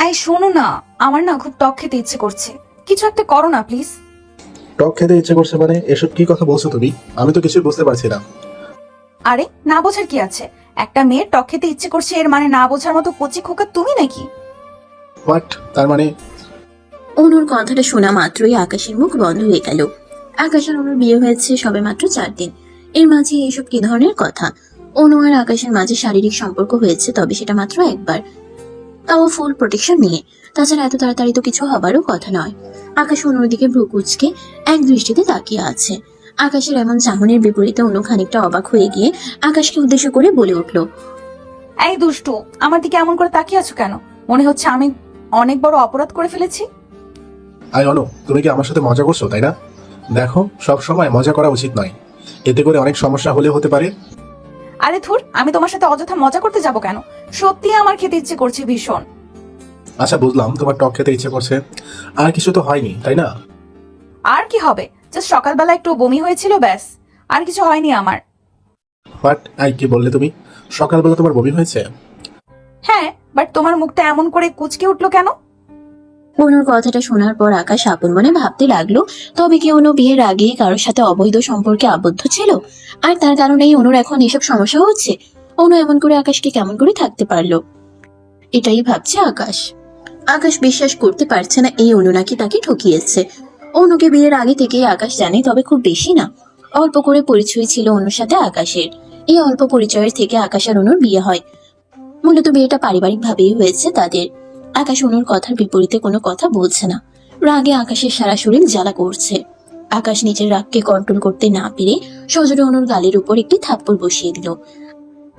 এই শোনো না, আমার না খুব টক খেতে ইচ্ছে করছে, কিছু একটা করো না প্লিজ। টক খেতে ইচ্ছে করছে মানে এসব কি কথা বলছো তুমি? আমি তো কিছুই বুঝতে পারছি না। আরে না বোঝার কি আছে, একটা মেয়ের টক খেতে ইচ্ছে করছে এর মানে না বোঝার মতো কচি খোকা তুমি নাকি? হোয়াট? তার মানে? অনুর কথাটা শোনা মাত্রই আকাশের মুখ বন্ধ হয়ে গেল। আকাশ আর অনুর বিয়ে হয়েছে সবে মাত্র 4 দিন। এর মাঝে এইসব কি ধরনের কথা? অনু আর আকাশের মাঝে শারীরিক সম্পর্ক হয়েছে, তবে সেটা মাত্র একবার, তাও ফুল প্রোটেকশন নিয়ে। তাছাড়া এত তাড়াতাড়ি তো কিছু হবারও কথা নয়। আকাশ অনুর দিকে ভ্রু কুঁচকে এক দৃষ্টিতে তাকিয়ে আছে। আকাশের এমন চাহনির বিপরীতে অনু খানিকটা অবাক হয়ে গিয়ে আকাশকে উদ্দেশ্য করে বলে উঠল, এই দুষ্টু, আমার দিকে এমন করে তাকিয়ে আছো কেন? মনে হচ্ছে আমি অনেক বড় অপরাধ করে ফেলেছি। আই অনু, তুমি কি আমার সাথে মজা করছো তাই না? দেখো, সব সময় মজা করা উচিত নয়, এতে করে অনেক সমস্যা হলে হতে পারে। আরে ধুর, আমি তোমার সাথে অযথা মজা করতে যাব কেন? সত্যি আমার খেতে ইচ্ছে করছে ভীষণ। আচ্ছা বুঝলাম তোমার টক খেতে ইচ্ছে করছে, আর কিছু তো হয়নি তাই না? আর কি হবে, জাস্ট সকালবেলা একটু বমি হয়েছিল, ব্যাস, আর কিছু হয়নি আমার। হোয়াট? আই কি বললে তুমি? সকালবেলা তোমার বমি হয়েছে? হ্যাঁ, বাট তোমার মুখটা এমন করে কুঁচকে উঠলো কেন? অনুর কথাটা শোনার পর আকাশ আপন মনে ভাবতে লাগলো, তবে কি অনু বিয়ের আগে কারোর সাথে অবৈধ সম্পর্কে আবদ্ধ ছিল, আর তার কারণেই অনুর এখন এসব সমস্যা হচ্ছে? অনু এমন করে আকাশকে কেমন করে থাকতে পারলো? এটাই ভাবছে আকাশ। আকাশ বিশ্বাস করতে পারছে না এই অনু নাকি তাকে ঠকিয়েছে। অনুকে বিয়ের আগে থেকেই আকাশ জানে, তবে খুব বেশি না, অল্প করে পরিচয় ছিল অনুর সাথে আকাশের। এই অল্প পরিচয়ের থেকে আকাশ আর অনুর বিয়ে হয়। মূলত বিয়েটা পারিবারিক ভাবেই হয়েছে তাদের। আকাশ অনুর কথার বিপরীতে কোনো কথা বলছে না। রাগে আকাশের সারা শরীর জ্বালা করছে। আকাশ নিজের রাগকে কন্ট্রোল করতে না পেরে সজোরে অনুর গালের উপর একটি থাপ্পড় বসিয়ে দিল।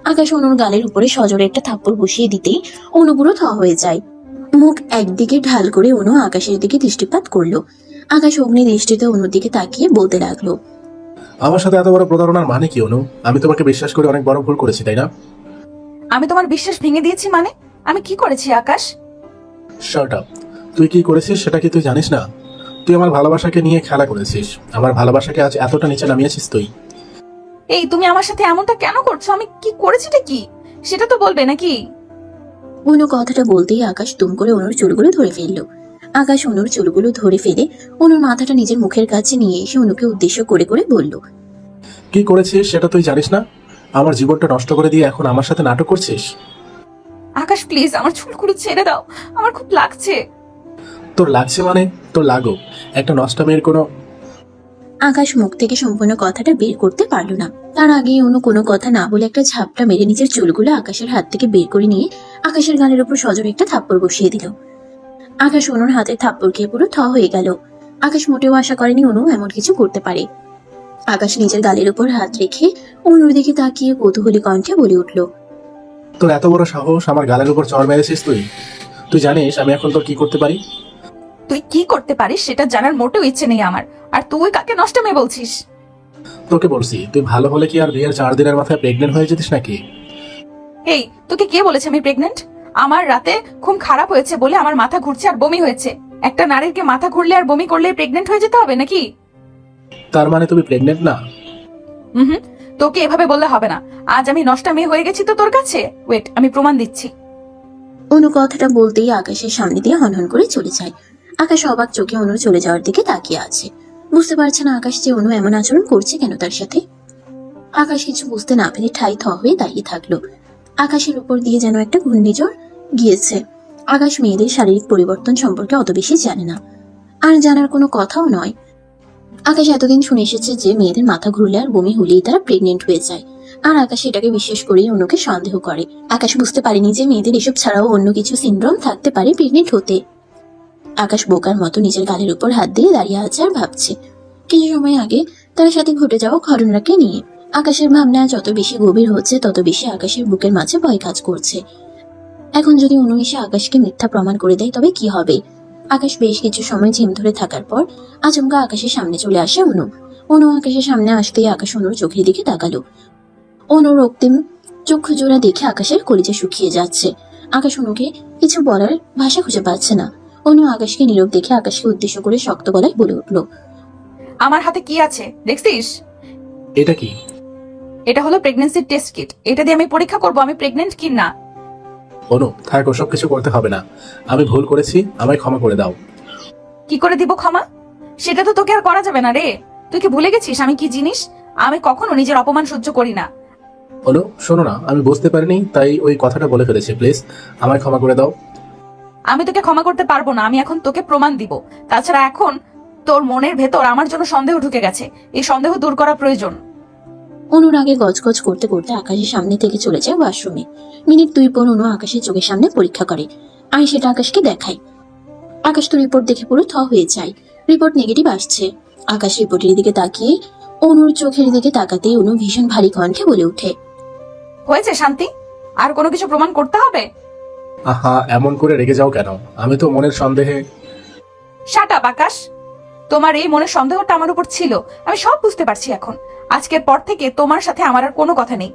আকাশ অনুর গালের উপরে সজোরে একটা থাপ্পড় বসিয়ে দিতেই অনু পুরো থ হয়ে যায়। মুখ একদিকে ঢাল করে অনু আকাশের দিকে দৃষ্টিপাত করলো। আকাশ অগ্নি দৃষ্টিতে অনুর দিকে তাকিয়ে বলতে লাগলো, আমার সাথে এত বড় প্রতারণার মানে কি অনু? আমি তোমাকে বিশ্বাস করে অনেক বড় ভুল করেছি তাই না? আমি তোমার বিশ্বাস ভেঙে দিয়েছি মানে? আমি কি করেছি আকাশ? Shut up. তুই কি করেছিস সেটা কি তুই জানিস না? তুই আমার ভালোবাসাকে নিয়ে খেলা করেছিস, আমার ভালোবাসাকে আজ এতটা নিচে নামিয়েছিস তুই। এই তুমি আমার সাথে এমনটা কেন করছো? আমি কি করেছিটা কি সেটা তো বলবে নাকি? অনু কথাটা বলতেই আকাশ তুম করে অনুর চুলগুলো ধরে ফেললো। আকাশ অনুর চুলগুলো ধরে ফেলে অনুর মাথাটা নিজের মুখের কাছে নিয়ে এসে অনুকে উদ্দেশ্য করে করে বলল, কি করেছিস সেটা তুই জানিস না? আমার জীবনটা নষ্ট করে দিয়ে এখন আমার সাথে নাটক করছিস। আকাশ প্লিজ, আমার চুলগুলো ছেড়ে দাও, আমার খুব লাগছে। তোর লাগছে মানে তোর লাগুক, একটা নষ্ট মেয়ের কোনো। আকাশ মুখ থেকে সম্পূর্ণ কথাটা বের করতে পারলো না। তার আগেই অনু কোনো কথা না বলে একটা ঝাপটা মেরে নিজের চুলগুলো আকাশের হাত থেকে বের করে নিয়ে আকাশের গালের উপর সজোরে একটা থাপ্পড় বসিয়ে দিল। আকাশ অনুর হাতে থাপ্পড় খেয়ে পুরো থ হয়ে গেল। আকাশ মোটেও আশা করেনি অনু এমন কিছু করতে পারে। আকাশ নিজের গালের উপর হাত রেখে অনুর দিকে তাকিয়ে কৌতূহলী কণ্ঠে বলে উঠল, তোর এত বড় সাহস, আমার গালের উপর চড় মেরেছিস তুই? তুই জানিস আমি এখন তোর কি করতে পারি? তুই কি করতে পারিস সেটা জানার মোটেও ইচ্ছে নেই আমার। আর তুই কাকে নষ্ট মেয়ে বলছিস? তোকে বলছি, তুই ভালো হলে কি আর বিয়ের 4 দিনের মাথায় প্রেগনেন্ট হয়ে যেতিস নাকি? এই তোকে কে বলেছে আমি প্রেগনেন্ট? আমার রাতে খুব খারাপ হয়েছে বলে আমার মাথা ঘুরছে আর বমি হয়েছে। একটা নারীর কি মাথা ঘুরলে আর বমি করলে প্রেগনেন্ট হয়ে যেতে হবে নাকি? তার মানে তুমি প্রেগনেন্ট না? হুম, তোকে এভাবে বললে হবে না। আজ আমি নষ্টা মেয়ে হয়ে গেছি তো তোর কাছে। ওয়েট, আমি প্রমাণ দিচ্ছি। অনু কথাটা বলতেই আকাশের সামনে দিয়ে হনহন করে চলে যায়। আকাশ অবাক চোখে অনুর চলে যাওয়ার দিকে তাকিয়ে আছে। বুঝতে পারছে না আকাশ যে অনু এমন আচরণ করছে কেন তার সাথে। আকাশ কিছু বুঝতে না পেরে ঠাই থ হয়ে দাঁড়িয়ে থাকলো। আকাশের উপর দিয়ে যেন একটা ঘূর্ণিঝড় গিয়েছে। আকাশ মেয়েদের শারীরিক পরিবর্তন সম্পর্কে অত বেশি জানে না, আর জানার কোনো কথাও নয়। আকাশ এতদিন শুনে এসেছে যে মেয়েদের মাথা ঘুরলে আর বমি হলেই তারা প্রেগনেন্ট হয়ে যায়, আর আকাশ এটাকে বিশ্বাস করেই অনুকে সন্দেহ করে। আকাশ বুঝতে পারেনি যে মেয়েদের এসব ছাড়াও অন্য কিছু সিনড্রোম থাকতে পারে প্রেগনেন্ট হতে। আকাশ বোকার মতো নিজের গালের উপর হাত দিয়ে দাঁড়িয়ে আছে আর ভাবছে কিছু সময় আগে তার সাথে ঘটে যাওয়া ঘটনাকে নিয়ে। আকাশের ভাবনা যত বেশি গভীর হচ্ছে তত বেশি আকাশের বুকের মাঝে ভয় কাজ করছে। এখন যদি অনু এসে আকাশকে মিথ্যা প্রমাণ করে দেয় তবে কি হবে? আকাশ বেশ কিছু সময় ঝিম ধরে থাকার পর আচমকা আকাশের সামনে চলে আসে অনু। অনু আকাশের সামনে আসতেই আকাশ অনুর চোখের দিকে তাকালো। অনুর রক্তিম চক্ষু জোড়া দেখে আকাশের কলিজা শুকিয়ে যাচ্ছে। আকাশ অনুকে কিছু বলার ভাষা খুঁজে পাচ্ছে না। অনু আকাশকে নীরব দেখে আকাশকে উদ্দেশ্য করে শক্ত গলায় বলে উঠল, আমার হাতে কি আছে দেখছিস? এটা কি? এটা হলো প্রেগন্যান্সি টেস্ট কিট। এটা দিয়ে আমি পরীক্ষা করব আমি প্রেগনেন্ট কি না। অনু থাক, ওসব কিছু করতে হবে না। আমি ভুল করেছি, আমায় ক্ষমা করে দাও। কি করে দিব ক্ষমা? সেটা তো তোকে আর করা যাবে না রে। তুই কি ভুলে গেছিস আমি কি জিনিস? আমি কখনো নিজের অপমান সহ্য করি না। অনু শোনো না, আমি বুঝতে পারিনি তাই ওই কথাটা বলে ফেলেছি, প্লিজ আমায় ক্ষমা করে দাও। আমি তোকে ক্ষমা করতে পারবো না। আমি এখন তোকে প্রমাণ দিব। তাছাড়া এখন তোর মনের ভেতর আমার জন্য সন্দেহ ঢুকে গেছে। এই সন্দেহ দূর করা প্রয়োজন। অনুর আগে গজগজ করতে করতে আকাশের সামনে থেকে চলে যায় ওয়াশরুমে। মিনিট 2 পর অনু আকাশের চোখের সামনে পরীক্ষা করে আর সেটা আকাশকে দেখায়। আকাশ তো রিপোর্ট দেখে পুরো থ হয়ে যায়। রিপোর্ট নেগেটিভ আসছে। আকাশ রিপোর্টের দিকে তাকিয়ে অনুর চোখের দিকে তাকাতেই অনু ভীষণ ভারী কণ্ঠে বলে ওঠে, হয়েছে শান্তি? আর কোনো কিছু প্রমাণ করতে হবে? আহা, এমন করে রেগে যাও কেন? আমি তো মনের সন্দেহে। শাট আপ আকাশ। তোমার এই মনের সন্দেহটা আমার উপর ছিল, আমি সব বুঝতে পারছি এখন। আজকের পর থেকে তোমার সাথে আমার আর কোনো কথা নেই।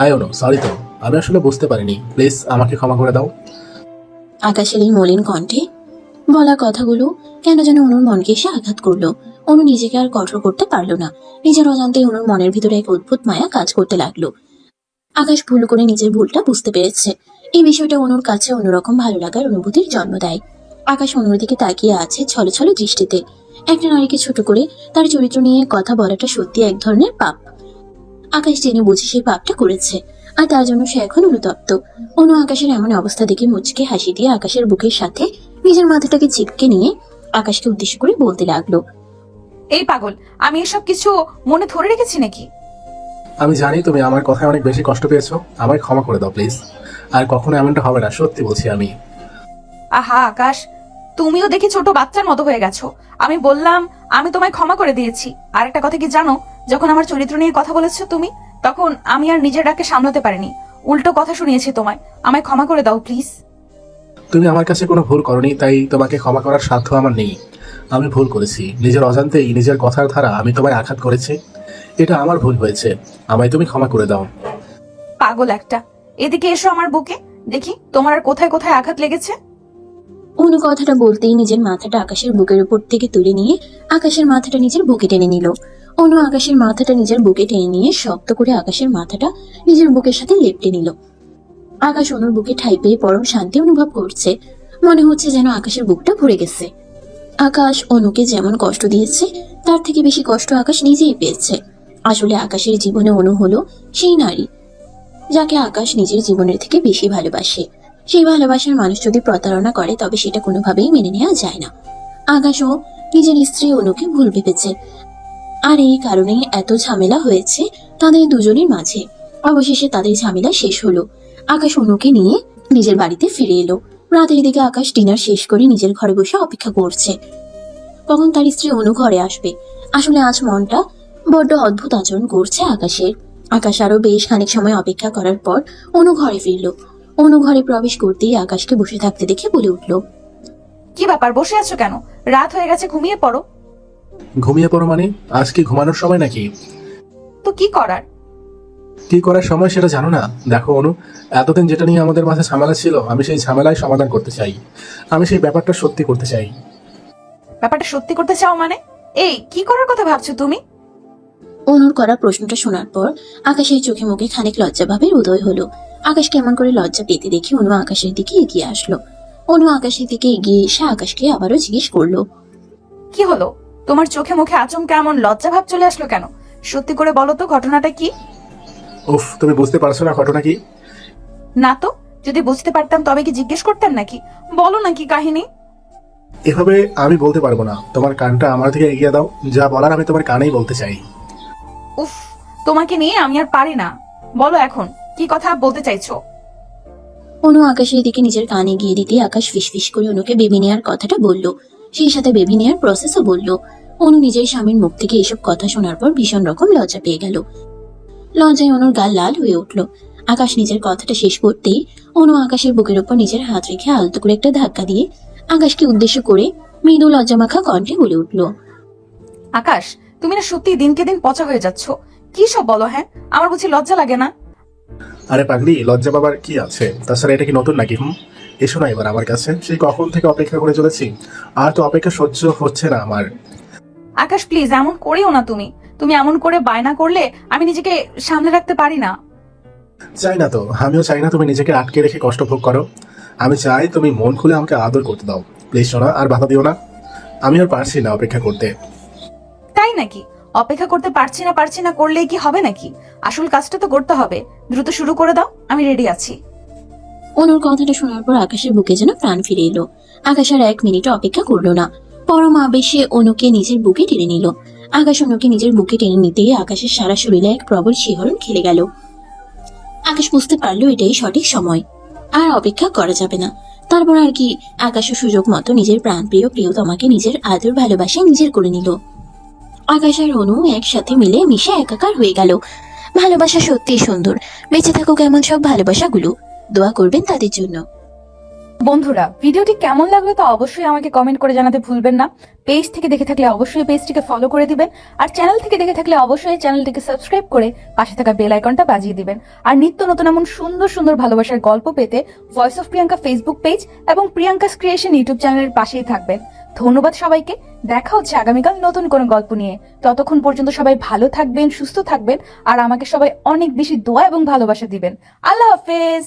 আই অনু, সরি তো, আমি আসলে বুঝতে পারিনি, প্লিজ আমাকে ক্ষমা করে দাও। আকাশের এই মলিন কণ্ঠে বলা কথাগুলো কেন যেন অনুর মনকে এসে আঘাত করলো। অনু নিজেকে আর কঠোর করতে পারলো না। নিজের অজান্তে অনুর মনের ভিতরে এক অদ্ভুত মায়া কাজ করতে লাগলো। আকাশ ভুল করে নিজের ভুলটা বুঝতে পেরেছে। এই বিষয়টা অনুর কাছে অন্যরকম ভালো লাগার অনুভূতির জন্ম দেয়। আকাশ অনুর দিকে তাকিয়ে আছে ছলো ছলো দৃষ্টিতে। একটা নারীকে ছোট করে তার চরিত্র নিয়ে কথা বলাটা সত্যি এক ধরনের পাপ। আকাশ জেনে বুঝে সেই পাপটা করেছে, আর তার জন্য সে এখন অনুতপ্ত। অনু আকাশের এমন অবস্থা দেখে মুচকে হাসি দিয়ে আকাশের বুকের সাথে নিজের মাথাটাকে চিপকে নিয়ে আকাশকে উদ্দেশ্য করে বলতে লাগলো, এই পাগল, আমি এসব কিছু মনে ধরে রেখেছি নাকি? আমি জানি তুমি আমার কথায় অনেক বেশি কষ্ট পেয়েছো, আমায় ক্ষমা করে দাও প্লিজ। আর কখনো এমনটা হবে না, সত্যি বলছি আমি। আহা আকাশ, তুমিও দেখি ছোট বাচ্চার মতো হয়ে গেছো। আমি বললাম আমি তোমায় ক্ষমা করে দিয়েছি। আর একটা কথা কি জানো, যখন আমার চরিত্র নিয়ে কথা বলেছো তুমি, তখন আমি আর নিজের ডাকে সামলাতে পারিনি, উল্টো কথা শুনিয়েছি তোমায়। আমায় ক্ষমা করে দাও প্লিজ। তুমি আমার কাছে কোনো ভুল করনি, তাই তোমাকে ক্ষমা করার সাধ্য আমার নেই। আমি ভুল করেছি, নিজের অজান্তেই নিজের কথার ধারা আমি তোমায় আঘাত করেছি। এটা আমার ভুল হয়েছে, আমায় তুমি ক্ষমা করে দাও। পাগল একটা, এদিকে এসো আমার বুকে, দেখি তোমার আর কোথায় কোথায় আঘাত লেগেছে। অনু কথাটা বলতেই নিজের মাথাটা আকাশের বুকের উপর থেকে তুলে নিয়ে আকাশের মাথাটা নিজের বুকে টেনে নিল। অনু আকাশের মাথাটা নিজের বুকে টেনে নিয়ে শক্ত করে আকাশের মাথাটা নিজের বুকের সাথে লেপটে নিল। আকাশ অনুর বুকে ঠাঁই পেয়ে পরম শান্তি অনুভব করছে। মনে হচ্ছে যেন আকাশের বুকটা ভরে গেছে। আকাশ অনুকে যেমন কষ্ট দিয়েছে তার থেকে বেশি কষ্ট আকাশ নিজেই পেয়েছে। আসলে আকাশের জীবনে অনু হলো সেই নারী যাকে আকাশ নিজের জীবনের থেকে বেশি ভালোবাসে। সেই ভালোবাসার মানুষ যদি প্রতারণা করে তবে সেটা কোনোভাবেই মেনে নেওয়া যায় না। আকাশও নিজের স্ত্রী অনুকে ভুল ভেবেছে, আর এই কারণেই এত ঝামেলা হয়েছে তাদের দুজনের মাঝে। অবশেষে তাদের ঝামেলা শেষ হলো। আকাশ অনুকে নিয়ে নিজের বাড়িতে ফিরে এলো। রাতের দিকে আকাশ ডিনার শেষ করে নিজের ঘরে বসে অপেক্ষা করছে কখন তার স্ত্রী অনু ঘরে আসবে। আসলে আজ মনটা বড্ড অদ্ভুত আচরণ করছে আকাশের। আকাশ আরো বেশ খানিক সময় অপেক্ষা করার পর অনু ঘরে ফিরলো। অনু ঘরে প্রবেশ করতেই আকাশকে বসে থাকতে দেখে বলে উঠল, কি ব্যাপার, বসে আছো কেন? রাত হয়ে গেছে, ঘুমিয়ে পড়ো। ঘুমিয়ে পড়ো মানে? আজ কি ঘুমানোর সময় নাকি? তো কি করার? কি করার সময় সেটা জানো না? দেখো অনু, এতদিন যেটা নিয়ে আমাদের মাঝে ঝামেলা ছিল, আমি সেই ঝামেলায় সমাধান করতে চাই। আমি সেই ব্যাপারটা সত্যি করতে চাই। ব্যাপারটা সত্যি করতে চাও মানে? এই কি করার কথা ভাবছো তুমি? অনুর করা প্রশ্নটা শোনার পর আকাশের চোখে মুখে খানিক লজ্জাভাবের উদয় হলো। আকাশ কেমন করে লজ্জা পেতে দেখে অনু আকাশের দিকে এগিয়ে আসলো। অনু আকাশের দিকে এগিয়ে এসে আকাশকে আবারও জিজ্ঞেস করলো, কি হলো? তোমার চোখে মুখে আচমকা এমন লজ্জা ভাব চলে আসলো কেন? সত্যি করে বলো তো, ঘটনাটা কি? উফ, তুমি বুঝতে পারছো না ঘটনা কি? না তো, যদি বুঝতে পারতাম তবে কি জিজ্ঞেস করতাম নাকি? বলো নাকি কাহিনী। এভাবে আমি বলতে পারবো না, তোমার কানটা আমার দিকে এগিয়ে দাও, যা বলার আমি তোমার কানেই বলতে চাই। উফ, তোমাকে নিয়ে আমি আর পারি না। বলো এখন কি কথা বলতে চাইছো? অনু আকাশের দিকে নিজের কান এগিয়ে দিতে আকাশ ফিসফিস করে অনুকে বেবি নেয়ার কথাটা বলল। সেই সাথে বেবি নেয়ার প্রসেসও বলল। অনু নিজের স্বামীর মুখ থেকে এসব কথা শোনার পর ভীষণ রকম লজ্জা পেয়ে গেল। লজ্জায় অনুর গাল লাল হয়ে উঠল। আকাশ নিজের কথাটা শেষ করতেই অনু আকাশের বুকের উপর নিজের হাত রেখে আলতো করে একটা ধাক্কা দিয়ে আকাশকে উদ্দেশ্য করে মৃদু লজ্জামাখা কণ্ঠে বলে উঠল, আকাশ, তুমি না সত্যি দিনকে দিন পচা হয়ে যাচ্ছ। কি সব বলো? হ্যাঁ, আমার বুঝি লজ্জা লাগে না? আরে পাগলি, লজ্জা বাবার কি আছে? তাছাড়া এটা কি নতুন নাকি? এসো না এবার আমার কাছে, সেই কখন থেকে অপেক্ষা করে চলেছি। আর তো অপেক্ষা সহ্য হচ্ছে না আমার। আকাশ প্লিজ, এমন করেও না। তুমি তুমি এমন করে বায়না করলে আমি নিজেকে সামলে রাখতে পারি না। চাই না তো, আমিও চাই না তুমি নিজেকে আটকে রেখে কষ্ট ভোগ করো। আমি চাই তুমি মন খুলে আমাকে আদর করতে দাও। প্লিজ সোনা, আর বাধা দিও না। আমি আর পারছি না অপেক্ষা করতে। তাই নাকি? অপেক্ষা করতে পারছি না করলেই কি হবে নাকি? আসল কাজটা তো করতে হবে। দ্রুত শুরু করে দাও, আমি রেডি আছি। অনুর কথাটা শোনার পর আকাশের বুকে যেন প্রাণ ফিরে এলো। আকাশ আর 1 মিনিট অপেক্ষা করলো না, পরম আবেশে অনুকে নিজের বুকে টেনে নিল। আকাশ অনুকে নিজের বুকে টেনে নিতেই আকাশের সারা শরীরে এক প্রবল শিহরণ খেলে গেল। আকাশ বুঝতে পারলো এটাই সঠিক সময়, আর অপেক্ষা করা যাবে না। তারপর আর কি, আকাশও সুযোগ মতো নিজের প্রাণপ্রিয় প্রিয়তমাকে নিজের আদর ভালোবাসায় নিজের করে নিল। আকাশ আর অনু একসাথে মিলে মিশে একাকার হয়ে গেল। ভালোবাসা সত্যিই সুন্দর। বেঁচে থাকুক এমন সব ভালোবাসাগুলো। দোয়া করবেন তাদের জন্য। বন্ধুরা, ভিডিওটি কেমন লাগলো তা অবশ্যই আমাকে কমেন্ট করে জানাতে ভুলবেন না। পেজ থেকে দেখে থাকলে অবশ্যই পেজটিকে ফলো করে দিবেন, আর চ্যানেল থেকে দেখে থাকলে অবশ্যই চ্যানেলটিকে সাবস্ক্রাইব করে পাশে থাকা বেল আইকনটা বাজিয়ে দিবেন। আর নিত্য নতুন এমন সুন্দর সুন্দর ভালোবাসার গল্প পেতে voice of Priyanka Facebook page এবং প্রিয়াঙ্কাস ক্রিয়েশন ইউটিউব চ্যানেলের পাশেই থাকবেন। ধন্যবাদ সবাইকে। দেখা হচ্ছে আগামীকাল নতুন কোনো গল্প নিয়ে। ততক্ষণ পর্যন্ত সবাই ভালো থাকবেন, সুস্থ থাকবেন, আর আমাকে সবাই অনেক বেশি দোয়া এবং ভালোবাসা দিবেন। আল্লাহ হাফেজ।